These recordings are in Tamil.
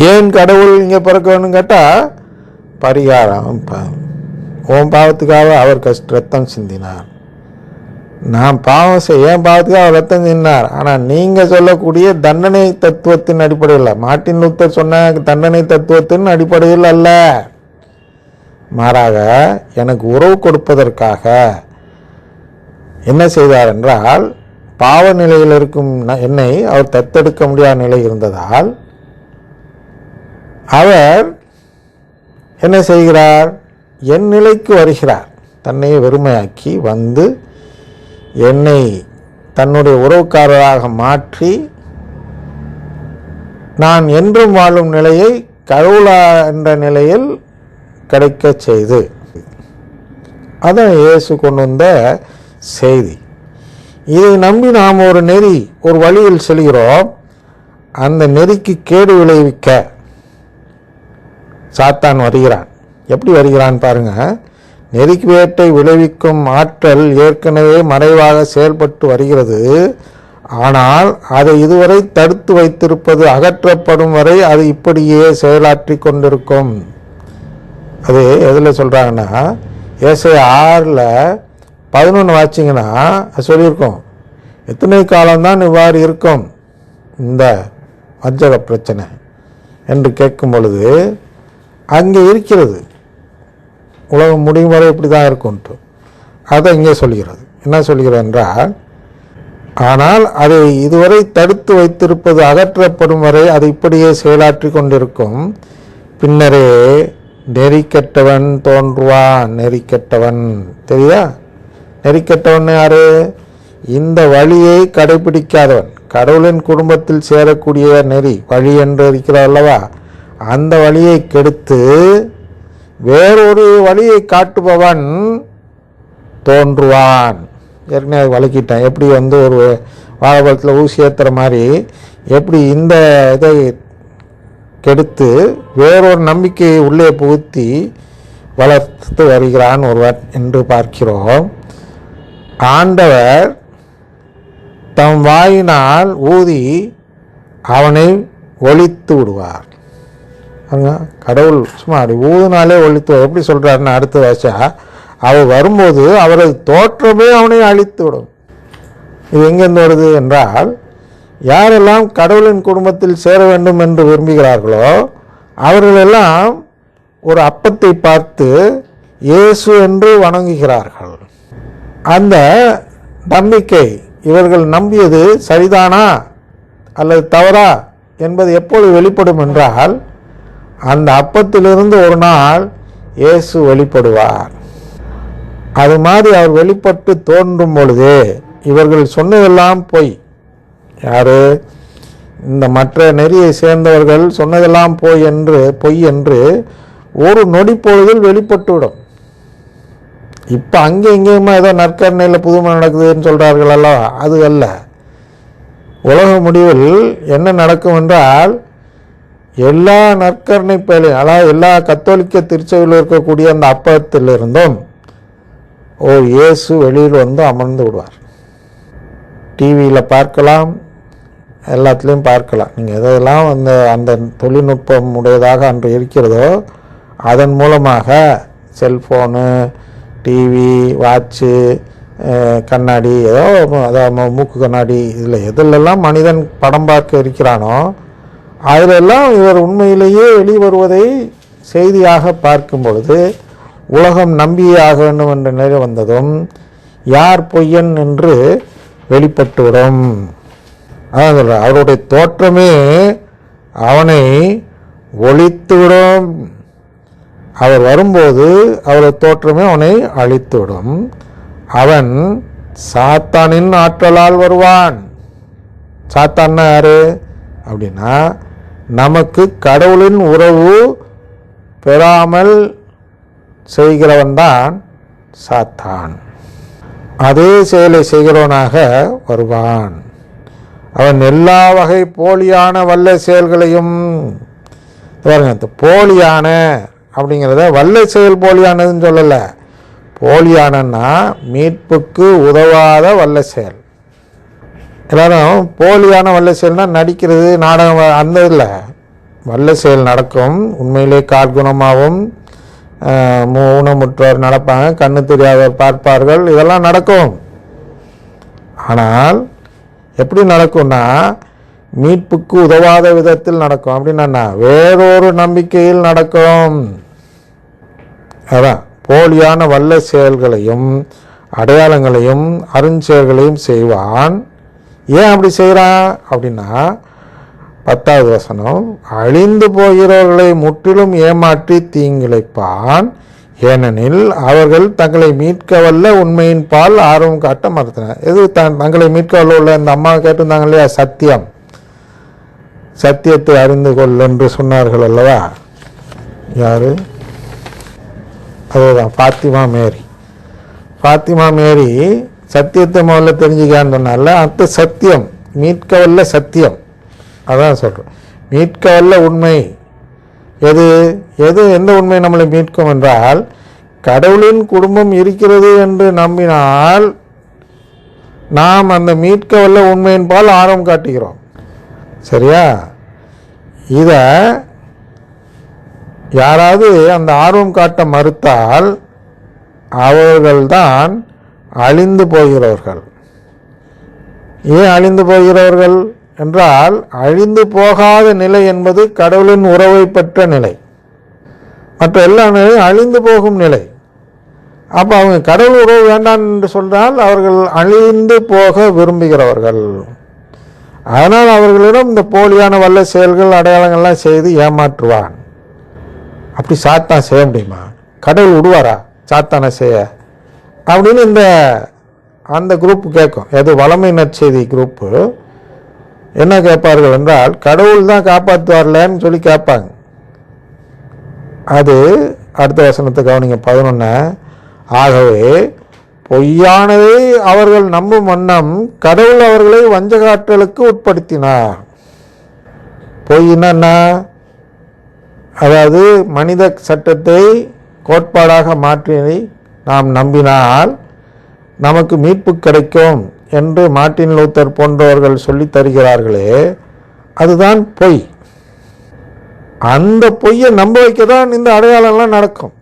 ஏன் கடவுள் இங்கே பிறக்கணும்னு கேட்டால் பரிகாரம். உன் பாவத்துக்காக அவர் ரத்தம் சிந்தினார். நான் பாவம் ஏன் பாவத்துக்காக அவர் ரத்தம் சிந்தினார். ஆனால் நீங்கள் சொல்லக்கூடிய தண்டனை தத்துவத்தின் அடிப்படையில், மார்ட்டின் லூத்தர் சொன்ன தண்டனை தத்துவத்தின் அடிப்படையில் அல்ல, மாறாக எனக்கு உறவு கொடுப்பதற்காக என்ன செய்தார் என்றால், பாவ நிலையில் இருக்கும் என்னை அவர் தத்தெடுக்க முடியாத நிலை இருந்ததால் அவர் என்ன செய்கிறார், என் நிலைக்கு வருகிறார். தன்னை வெறுமையாக்கி வந்து என்னை தன்னுடைய உறவுக்காரராக மாற்றி நான் என்றும் வாழும் நிலையை கடவுளா என்ற நிலையில் கிடைக்க செய்து, அதான் இயேசு கொண்டு வந்த செய்தி. இதை நம்பி நாம் ஒரு நெறி, ஒரு வழியில் செல்கிறோம். அந்த நெறிக்கு கேடு விளைவிக்க சாத்தான் வருகிறான். எப்படி வருகிறான் பாருங்க. நெறிக்கு வேட்டை விளைவிக்கும் ஆற்றல் ஏற்கனவே மறைவாக செயல்பட்டு வருகிறது. ஆனால் அதை இதுவரை தடுத்து வைத்திருப்பது அகற்றப்படும் வரை அது இப்படியே செயலாற்றி கொண்டிருக்கும். அது எதில் சொல்கிறாங்கன்னா, ஏசாயா 6:11 வாச்சிங்கன்னா சொல்லியிருக்கோம், எத்தனை காலம்தான் இவ்வாறு இருக்கும் இந்த வஞ்சக பிரச்சனை என்று கேட்கும் பொழுது அங்கே இருக்கிறது, உலகம் முடியும் வரை இப்படி தான் இருக்கும்ட்டு. அதை இங்கே சொல்கிறது. என்ன சொல்கிறது என்றால், ஆனால் அதை இதுவரை தடுத்து வைத்திருப்பது அகற்றப்படும் வரை அது இப்படியே செயலாற்றி கொண்டிருக்கும். பின்னரே நெறிக்கெட்டவன் தோன்றுவான். நெறிக்கெட்டவன் தெரியுதா? நெறிக்கெட்டவன் யாரு? இந்த வழியை கடைபிடிக்காதவன், கடவுளின் குடும்பத்தில் சேரக்கூடிய நெறி வழி என்று இருக்கிறார் அல்லவா, அந்த வழியை கெடுத்து வேறொரு வழியை காட்டுபவன் தோன்றுவான். ஏற்கனவே வழக்கிட்டேன். எப்படி ஒரு வாழைப்பழத்தில் ஊசி ஏற்றுற மாதிரி, எப்படி இந்த இதை கெடுத்து வேறொரு நம்பிக்கையை உள்ளே புகுத்தி வளர்த்து வருகிறான் ஒருவர் என்று பார்க்கிறோம். ஆண்டவர் தம் வாயினால் ஊதி அவனை ஒழித்து விடுவார். கடவுள் சும்மா அப்படி ஊதினாலே ஒழித்து. எப்படி சொல்றாருன்னு அடுத்த வாசா, அவர் வரும்போது அவரது தோற்றமே அவனை அழித்து விடும். இது எங்கிருந்து வருது என்றால், யாரெல்லாம் கடவுளின் குடும்பத்தில் சேர வேண்டும் என்று விரும்புகிறார்களோ அவர்களெல்லாம் ஒரு அப்பத்தை பார்த்து இயேசு என்று வணங்குகிறார்கள். அந்த நம்பிக்கை, இவர்கள் நம்பியது சரிதானா அல்லது தவறா என்பது எப்பொழுது வெளிப்படும் என்றால், அந்த அப்பத்திலிருந்து ஒரு நாள் இயேசு வெளிப்படுவார். அது மாதிரி அவர் வெளிப்பட்டு தோன்றும் பொழுது இவர்கள் சொன்னதெல்லாம் பொய். யாரு? இந்த மற்ற நெறியை சேர்ந்தவர்கள் சொன்னதெல்லாம் பொய் என்று ஒரு நொடி பொழுதில் வெளிப்பட்டுவிடும். இப்போ அங்கே இங்கேயுமா ஏதோ நற்கரணையில் புதுமை நடக்குதுன்னு சொல்கிறார்கள் அல்லவா, அது அல்ல. உலக முடிவில் என்ன நடக்கும் என்றால், எல்லா நற்கரணை பேழையும், அதாவது எல்லா கத்தோலிக்க திருச்சபையில் இருக்கக்கூடிய அந்த அப்பத்திலிருந்தும் இயேசு வெளியில் வந்து அமர்ந்து விடுவார். டிவியில் பார்க்கலாம், எல்லாத்துலேயும் பார்க்கலாம். நீங்கள் எதெல்லாம் அந்த தொழில்நுட்பம் உடையதாக அன்று இருக்கிறதோ அதன் மூலமாக செல்ஃபோனு, டிவி, வாட்சு, கண்ணாடி, ஏதோ அதாவது மூக்கு கண்ணாடி, இதில் எதிலெல்லாம் மனிதன் படம் பார்க்க இருக்கிறானோ அதிலெல்லாம் இவர் உண்மையிலேயே வெளிவருவதை செய்தியாக பார்க்கும் பொழுது உலகம் நம்பியே ஆக வேண்டும் என்ற நிலை வந்ததும் யார் பொய்யன் என்று வெளிப்பட்டுவிடும். அதான் சொல்கிறார், அவருடைய தோற்றமே அவனை ஒழித்துவிடும். அவர் வரும்போது அவருடைய தோற்றமே அவனை அழித்துவிடும். அவன் சாத்தானின் ஆற்றலால் வருவான். சாத்தான்னா யாரு அப்படின்னா, நமக்கு கடவுளின் உறவு பெறாமல் செய்கிறவன் தான் சாத்தான். அதே செயலை செய்கிறவனாக வருவான். அவன் எல்லா வகை போலியான வல்ல செயல்களையும் பாருங்க. போலியான அப்படிங்கிறத வல்ல செயல் போலியானதுன்னு சொல்லலை. போலியானன்னா மீட்புக்கு உதவாத வல்ல செயல். எல்லாரும் போலியான வல்ல செயல்னா நடிக்கிறது, நாடகம், அந்த இல்லை. வல்ல செயல் நடக்கும், உண்மையிலே கால்குணமாகவும் ஊனமுற்றோர் நடப்பாங்க, கண்ணு தெரியாதவர் பார்ப்பார்கள், இதெல்லாம் நடக்கும். ஆனால் எப்படி நடக்கும்னா மீட்புக்கு உதவாத விதத்தில் நடக்கும். அப்படின்னா வேறொரு நம்பிக்கையில் நடக்கும். அதான் போலியான வல்ல செயல்களையும் அடையாளங்களையும் அருஞ்செயல்களையும் செய்வான். ஏன் அப்படி செய்கிறான் அப்படின்னா 10வது வசனம், அழிந்து போகிறவர்களை முற்றிலும் ஏமாற்றி தீங்கிழைப்பான், ஏனெனில் அவர்கள் தங்களை மீட்க வல்ல உண்மையின் பால் ஆர்வம் காட்ட மறுத்தனர். எது தங்களை மீட்க வல்ல உள்ள இந்த அம்மா கேட்டிருந்தாங்க இல்லையா, சத்தியம், சத்தியத்தை அறிந்து கொள் என்று சொன்னார்கள் அல்லவா. யாரு? அதுதான் ஃபாத்திமா மேரி. ஃபாத்திமா மேரி சத்தியத்தை முதல்ல தெரிஞ்சுக்கான்னு சொன்னால, அந்த சத்தியம் மீட்க வல்ல சத்தியம், அதான் சொல்கிறோம். மீட்க வல்ல உண்மை எது எது எந்த உண்மை நம்மளை மீட்கும் என்றால், கடவுளின் குடும்பம் இருக்கிறது என்று நம்பினால் நாம் அந்த மீட்க வல்ல உண்மையின் பால் ஆர்வம் காட்டுகிறோம். சரியா? இதை யாராவது அந்த ஆர்வம் காட்ட மறுத்தால் அவர்கள்தான் அழிந்து போகிறவர்கள். ஏன் அழிந்து போகிறவர்கள் என்றால், அழிந்து போகாத நிலை என்பது கடவுளின் உறவை பெற்ற நிலை. மற்ற எல்லா நிலையும் அழிந்து போகும் நிலை. அப்போ அவங்க கடவுள் உறவு வேண்டாம் என்று சொன்னால் அவர்கள் அழிந்து போக விரும்புகிறவர்கள். அதனால் அவர்களிடம் இந்த போலியான வல்ல செயல்கள் அடையாளங்கள்லாம் செய்து ஏமாற்றுவான். அப்படி சாத்தான் செய்ய முடியுமா? கடவுள் விடுவாரா சாத்தானை செய்ய அப்படின்னு அந்த குரூப் கேட்கும். எது வளமை நற்செய்தி குரூப்பு என்ன கேட்பார்கள் என்றால், கடவுள் தான் காப்பாற்றுவார்லன்னு சொல்லி கேட்பாங்க. அது அடுத்த வசனத்தை கவனிங்க, 11. ஆகவே பொய்யானதை அவர்கள் நம்பும் வண்ணம் கடவுள் அவர்களை வஞ்சகாற்றலுக்கு உட்படுத்தினார். பொய்னா அதாவது மனித சட்டத்தை கோட்பாடாக மாற்றி நாம் நம்பினால் நமக்கு மீட்பு கிடைக்கும் என்று மார்ட்டின் லூத்தர் போன்றவர்கள் சொல்லி தருகிறார்களே, அதுதான் பொய். அந்த பொய்யை நம்ப வைக்க தான் இந்த அடையாளம்லாம் நடக்கும்.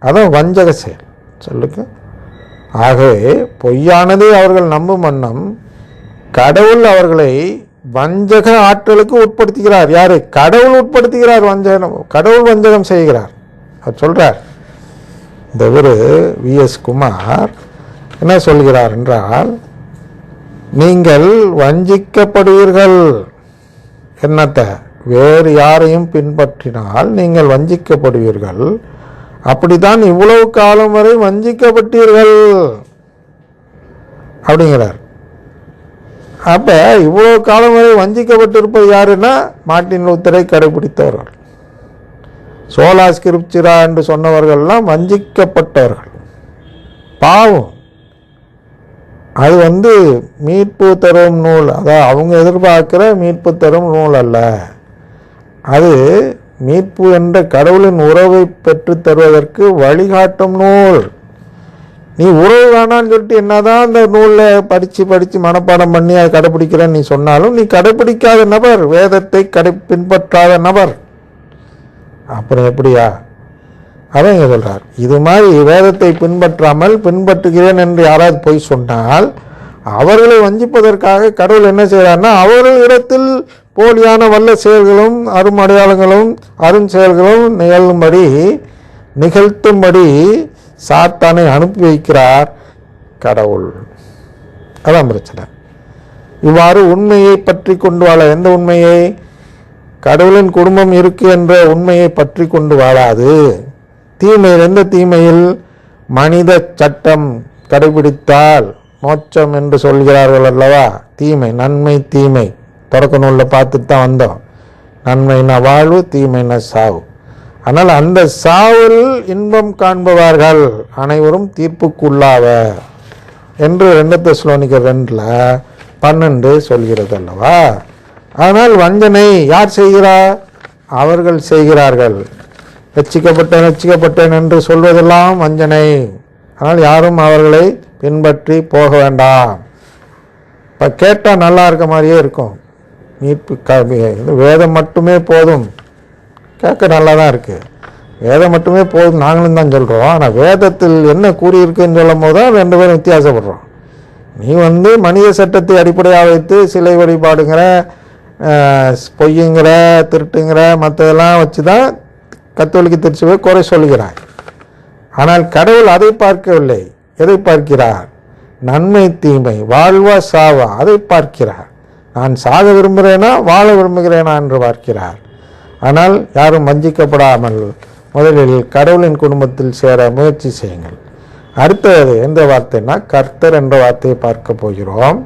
அதான் வஞ்சக செயல். சொல்லுங்க. ஆகவே பொய்யானதை அவர்கள் நம்பும் வண்ணம் கடவுள் அவர்களை வஞ்சக ஆற்றலுக்கு உட்படுத்துகிறார். யாரு? கடவுள் உட்படுத்துகிறார். கடவுள் வஞ்சகம் செய்கிறார். அவர் சொல்றார். இந்த ஒரு VS குமார் என்ன சொல்கிறார் என்றால், நீங்கள் வஞ்சிக்கப்படுவீர்கள். என்னத்தை? வேறு யாரையும் பின்பற்றினால் நீங்கள் வஞ்சிக்கப்படுவீர்கள். அப்படித்தான் இவ்வளவு காலம் வரை வஞ்சிக்கப்பட்டீர்கள் அப்படிங்கிறார். அப்ப இவ்வளவு காலம் வரை வஞ்சிக்கப்பட்டிருப்பது யாருன்னா மார்ட்டின் லூத்தரை கடைபிடித்தவர்கள். சோலா ஸ்கிரிப்சுரா என்று சொன்னவர்கள்லாம் வஞ்சிக்கப்பட்டவர்கள். பாவம். அது மீட்பு தரும் நூல், அதான் அவங்க எதிர்பார்க்கிற மீட்பு தரும் நூல் அல்ல. அது மீட்பு என்ற கடவுளின் உறவை பெற்று தருவதற்கு வழிகாட்டும் நூல். நீ உறவு வேணான்னு சொல்லிட்டு என்னதான் அந்த நூலில் படித்து மனப்பாடம் பண்ணி அதை கடைப்பிடிக்கிறேன்னு நீ சொன்னாலும் நீ கடைப்பிடிக்காத நபர், வேதத்தை பின்பற்றாத நபர். அப்புறம் எப்படியா? அதான் இங்கே சொல்கிறார். இது மாதிரி வேதத்தை பின்பற்றாமல் பின்பற்றுகிறேன் என்று யாராவது போய் சொன்னால் அவர்களை வஞ்சிப்பதற்காக கடவுள் என்ன செய்கிறார்னா, அவர்கள் இடத்தில் போலியான வல்ல செயல்களும் அருமடையாளங்களும் அருஞ்செயல்களும் நிகழ்த்தும்படி சாத்தானை அனுப்பி வைக்கிறார் கடவுள். அதான் பிரச்சனை. இவ்வாறு உண்மையை பற்றி கொண்டு வாழ, எந்த உண்மையை? கடவுளின் குடும்பம் இருக்கு என்ற உண்மையை பற்றி கொண்டு வாழாது. தீமையில், எந்த தீமையில்? மனித சட்டம் கடைபிடித்தால் மோட்சம் என்று சொல்கிறார்கள் அல்லவா. தீமை, நன்மை, தீமை தொடக்க நூலில் பார்த்துட்டு தான் வந்தோம். நன்மைனா வாழ்வு, தீமைனா சாவு. ஆனால் அந்த சாவில் இன்பம் காண்பவர்கள் அனைவரும் தீர்ப்புக்குள்ளாவர் என்று 2 தெசலோனிக்கர் 2:12 சொல்கிறது அல்லவா. ஆனால் வஞ்சனை யார் செய்கிறார்? அவர்கள் செய்கிறார்கள். ரட்சிக்கப்பட்டேன் என்று சொல்வதெல்லாம் வஞ்சனை. ஆனால் யாரும் அவர்களை பின்பற்றி போக வேண்டாம். இப்போ கேட்டால் நல்லா இருக்க மாதிரியே இருக்கும். மீட்பு வேதம் மட்டுமே போதும் கேட்க நல்லா தான் இருக்குது. வேதம் மட்டுமே போதும் நாங்களும் தான் சொல்கிறோம். ஆனால் வேதத்தில் என்ன கூறியிருக்குன்னு சொல்லும் போது தான் 2 பேரும் வித்தியாசப்படுறோம். நீ மனித சட்டத்தை அடிப்படையாக வைத்து சிலை வழிபாடுங்கிற, பொய்யுங்கிற, திருட்டுங்கிற, மற்றதெல்லாம் வச்சு தான் கத்தோலிக்க திருச்சபை குறை சொல்கிறாய். ஆனால் கடவுள் அதை பார்க்கவில்லை. எதை பார்க்கிறார்? நன்மை தீமை, வாழ்வா சாவா, அதை பார்க்கிறார். நான் சாக விரும்புகிறேனா வாழ விரும்புகிறேனா என்று பார்க்கிறார். ஆனால் யாரும் வஞ்சிக்கப்படாமல் முதலில் கடவுளின் குடும்பத்தில் சேர முயற்சி செய்யுங்கள். அடுத்தது எந்த வார்த்தைன்னா கர்த்தர் என்ற வார்த்தையை பார்க்க போகிறோம்.